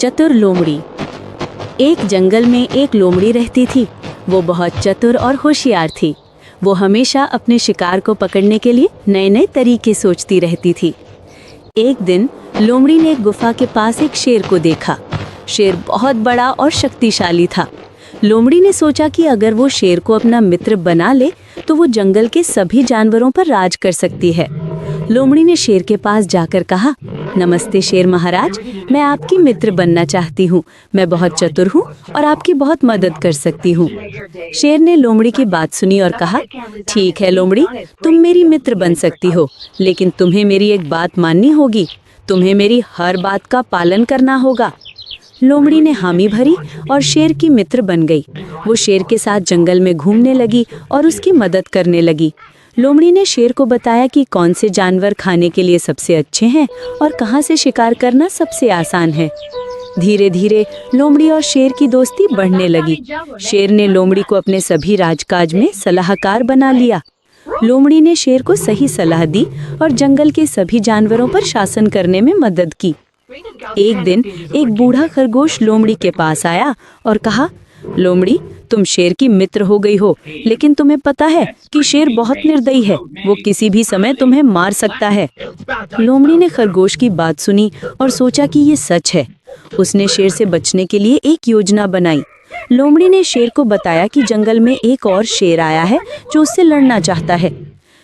चतुर लोमड़ी। एक जंगल में एक लोमड़ी रहती थी। वो बहुत चतुर और होशियार थी। वो हमेशा अपने शिकार को पकड़ने के लिए नए नए तरीके सोचती रहती थी। एक दिन लोमड़ी ने एक गुफा के पास एक शेर को देखा। शेर बहुत बड़ा और शक्तिशाली था। लोमड़ी ने सोचा कि अगर वो शेर को अपना मित्र बना ले तो वो जंगल के सभी जानवरों पर राज कर सकती है। लोमड़ी ने शेर के पास जाकर कहा, नमस्ते शेर महाराज, मैं आपकी मित्र बनना चाहती हूँ। मैं बहुत चतुर हूँ और आपकी बहुत मदद कर सकती हूँ। शेर ने लोमड़ी की बात सुनी और कहा, ठीक है लोमड़ी, तुम मेरी मित्र बन सकती हो, लेकिन तुम्हें मेरी एक बात माननी होगी। तुम्हें मेरी हर बात का पालन करना होगा। लोमड़ी ने हामी भरी और शेर की मित्र बन गई। वो शेर के साथ जंगल में घूमने लगी और उसकी मदद करने लगी। लोमड़ी ने शेर को बताया कि कौन से जानवर खाने के लिए सबसे अच्छे हैं और कहाँ से शिकार करना सबसे आसान है। धीरे धीरे लोमड़ी और शेर की दोस्ती बढ़ने लगी। शेर ने लोमड़ी को अपने सभी राजकाज में सलाहकार बना लिया। लोमड़ी ने शेर को सही सलाह दी और जंगल के सभी जानवरों पर शासन करने में मदद की। एक दिन एक बूढ़ा खरगोश लोमड़ी के पास आया और कहा, लोमड़ी, तुम शेर की मित्र हो गई हो, लेकिन तुम्हें पता है कि शेर बहुत निर्दयी है। वो किसी भी समय तुम्हें मार सकता है। लोमड़ी ने खरगोश की बात सुनी और सोचा कि ये सच है। उसने शेर से बचने के लिए एक योजना बनाई। लोमड़ी ने शेर को बताया कि जंगल में एक और शेर आया है जो उससे लड़ना चाहता है।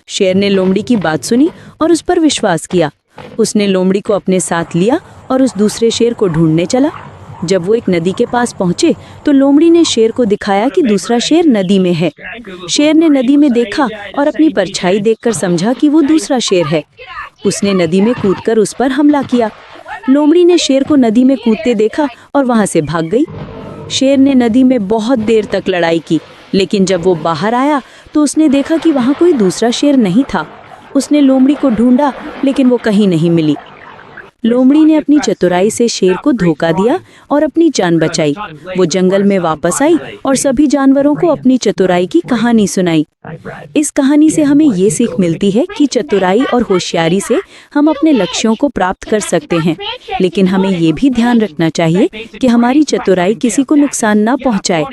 शेर ने लोमड़ी की बात सुनी और उस पर विश्वास किया। उसने लोमड़ी को अपने साथ लिया और उस दूसरे शेर को ढूंढने चला। जब वो एक नदी के पास पहुंचे तो लोमड़ी ने शेर को दिखाया कि दूसरा शेर नदी में है। शेर ने नदी में देखा और अपनी परछाई देखकर समझा कि वो दूसरा शेर है। उसने नदी में कूदकर उस पर हमला किया। लोमड़ी ने शेर को नदी में कूदते देखा और वहां से भाग गई। शेर ने नदी में बहुत देर तक लड़ाई की, लेकिन जब वो बाहर आया तो उसने देखा कि वहां कोई दूसरा शेर नहीं था। उसने लोमड़ी को ढूंढा, लेकिन वो कहीं नहीं मिली। लोमड़ी ने अपनी चतुराई से शेर को धोखा दिया और अपनी जान बचाई। वो जंगल में वापस आई और सभी जानवरों को अपनी चतुराई की कहानी सुनाई। इस कहानी से हमें ये सीख मिलती है कि चतुराई और होशियारी से हम अपने लक्ष्यों को प्राप्त कर सकते हैं, लेकिन हमें ये भी ध्यान रखना चाहिए कि हमारी चतुराई किसी को नुकसान ना पहुंचाए।